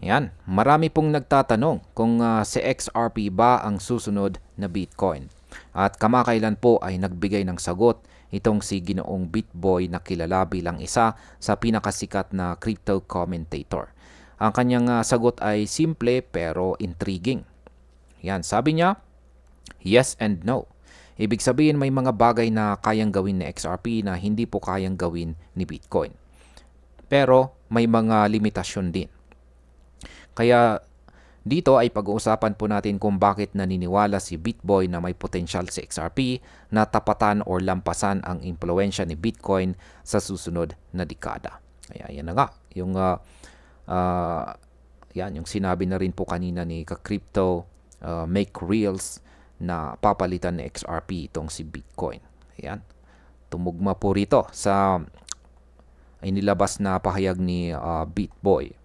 Yan, marami pong nagtatanong kung si XRP ba ang susunod na Bitcoin. At kamakailan po ay nagbigay ng sagot itong si Ginoong Bitboy na kilala bilang isa sa pinakasikat na crypto commentator. Ang kanyang sagot ay simple pero intriguing. Yan, sabi niya, yes and no. Ibig sabihin may mga bagay na kayang gawin ni XRP na hindi po kayang gawin ni Bitcoin. Pero may mga limitasyon din. Kaya dito ay pag-uusapan po natin kung bakit naniniwala si Bitboy na may potensyal si XRP na tapatan o lampasan ang impluensya ni Bitcoin sa susunod na dekada. Kaya yan na nga, yung sinabi na rin po kanina ni Ka-Crypto Make Reels na papalitan ni XRP itong si Bitcoin. Ayan. Tumugma po rito sa inilabas na pahayag ni Bitboy.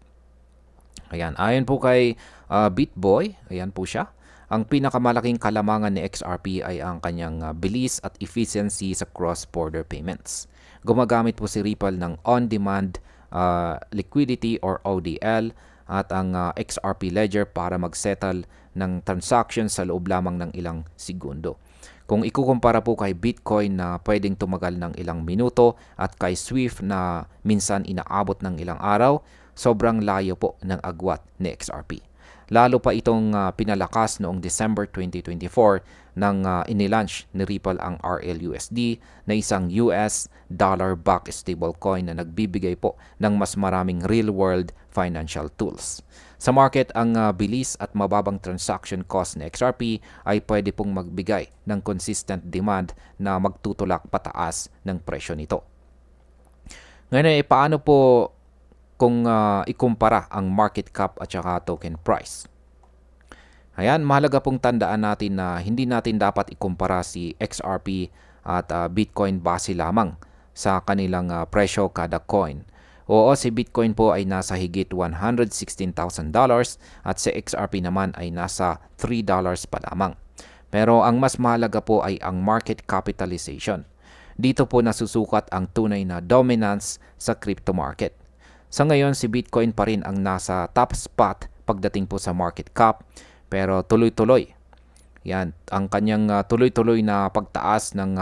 Ayan, ayon po kay Bitboy, ayan po siya. Ang pinakamalaking kalamangan ni XRP ay ang kanyang bilis at efficiency sa cross-border payments. Gumagamit po si Ripple ng on-demand liquidity or ODL at ang XRP Ledger para mag-settle ng transaction sa loob lamang ng ilang segundo. Kung ikukumpara po kay Bitcoin na pwedeng tumagal ng ilang minuto at kay Swift na minsan inaabot ng ilang araw, sobrang layo po ng agwat ni XRP. Lalo pa itong pinalakas noong December 2024 nang inilaunch ni Ripple ang RLUSD na isang US dollar-backed stablecoin na nagbibigay po ng mas maraming real-world financial tools. Sa market, ang bilis at mababang transaction cost ni XRP ay pwede pong magbigay ng consistent demand na magtutulak pataas ng presyo nito. Ngayon paano po kung ikumpara ang market cap at saka token price? Ayan, mahalaga pong tandaan natin na hindi natin dapat ikumpara si XRP at Bitcoin base lamang sa kanilang presyo kada coin. Oo, si Bitcoin po ay nasa higit $116,000 at si XRP naman ay nasa $3 pa lamang. Pero ang mas mahalaga po ay ang market capitalization. Dito po nasusukat ang tunay na dominance sa crypto market. Sa ngayon, si Bitcoin pa rin ang nasa top spot pagdating po sa market cap, pero tuloy-tuloy. Yan, ang kanyang tuloy-tuloy na pagtaas ng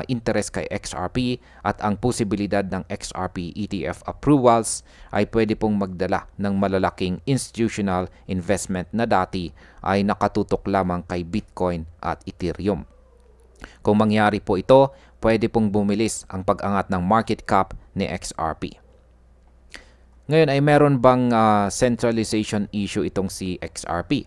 interest kay XRP at ang posibilidad ng XRP ETF approvals ay pwede pong magdala ng malalaking institutional investment na dati ay nakatutok lamang kay Bitcoin at Ethereum. Kung mangyari po ito, pwede pong bumilis ang pag-angat ng market cap ni XRP. Ngayon ay meron bang centralization issue itong si XRP?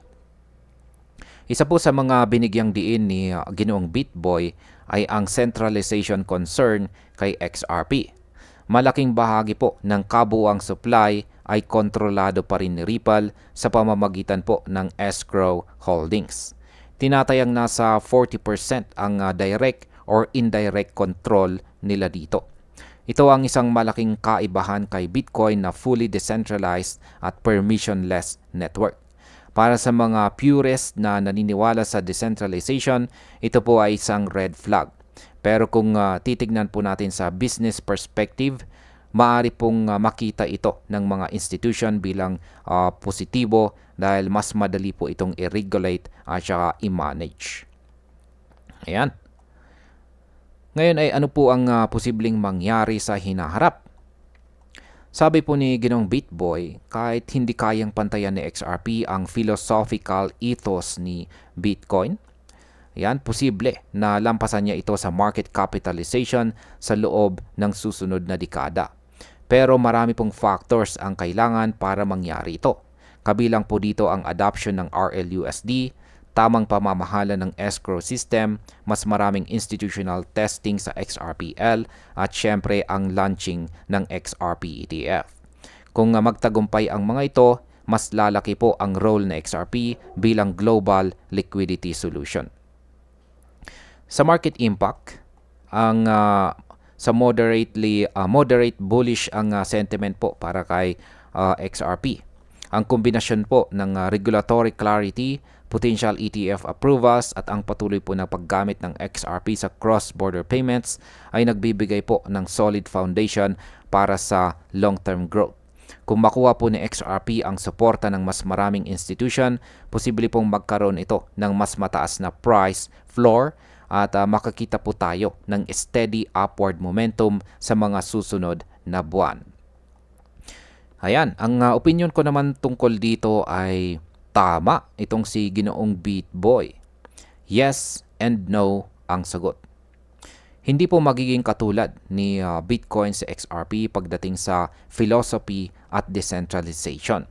Isa po sa mga binigyang diin ni Ginoong Bitboy ay ang centralization concern kay XRP. Malaking bahagi po ng kabuuang supply ay kontrolado pa rin ni Ripple sa pamamagitan po ng escrow holdings. Tinatayang nasa 40% ang direct or indirect control nila dito. Ito ang isang malaking kaibahan kay Bitcoin na fully decentralized at permissionless network. Para sa mga purist na naniniwala sa decentralization, ito po ay isang red flag. Pero kung titignan po natin sa business perspective, maaari pong makita ito ng mga institution bilang positibo dahil mas madali po itong i-regulate at saka i-manage. Ayan. Ngayon ay ano po ang posibleng mangyari sa hinaharap? Sabi po ni Ginoong Bitboy, kahit hindi kayang pantayan ni XRP ang philosophical ethos ni Bitcoin, yan, posible na lampasan niya ito sa market capitalization sa loob ng susunod na dekada. Pero marami pong factors ang kailangan para mangyari ito. Kabilang po dito ang adoption ng RLUSD, tamang pamamahala ng escrow system, mas maraming institutional testing sa XRPL, at syempre ang launching ng XRP ETF. Kung magtagumpay ang mga ito, mas lalaki po ang role ng XRP bilang global liquidity solution. Sa market impact, ang sa moderate bullish ang sentiment po para kay XRP. Ang kombinasyon po ng regulatory clarity, potential ETF approvals at ang patuloy po na paggamit ng XRP sa cross-border payments ay nagbibigay po ng solid foundation para sa long-term growth. Kung makuha po ni XRP ang suporta ng mas maraming institution, posible pong magkaroon ito ng mas mataas na price floor at makakita po tayo ng steady upward momentum sa mga susunod na buwan. Ayan, ang opinion ko naman tungkol dito ay tama itong si Ginoong BitBoy. Yes and no ang sagot. Hindi po magiging katulad ni Bitcoin sa XRP pagdating sa philosophy at decentralization.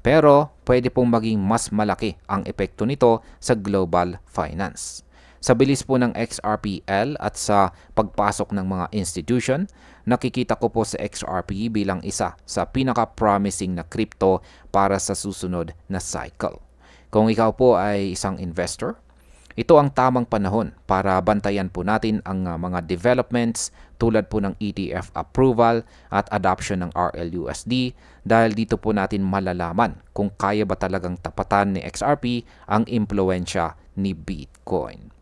Pero pwede pong maging mas malaki ang epekto nito sa global finance. Sa bilis po ng XRPL at sa pagpasok ng mga institution, nakikita ko po sa XRP bilang isa sa pinaka-promising na crypto para sa susunod na cycle. Kung ikaw po ay isang investor, ito ang tamang panahon para bantayan po natin ang mga developments tulad po ng ETF approval at adoption ng RLUSD dahil dito po natin malalaman kung kaya ba talagang tapatan ni XRP ang impluensya ni Bitcoin.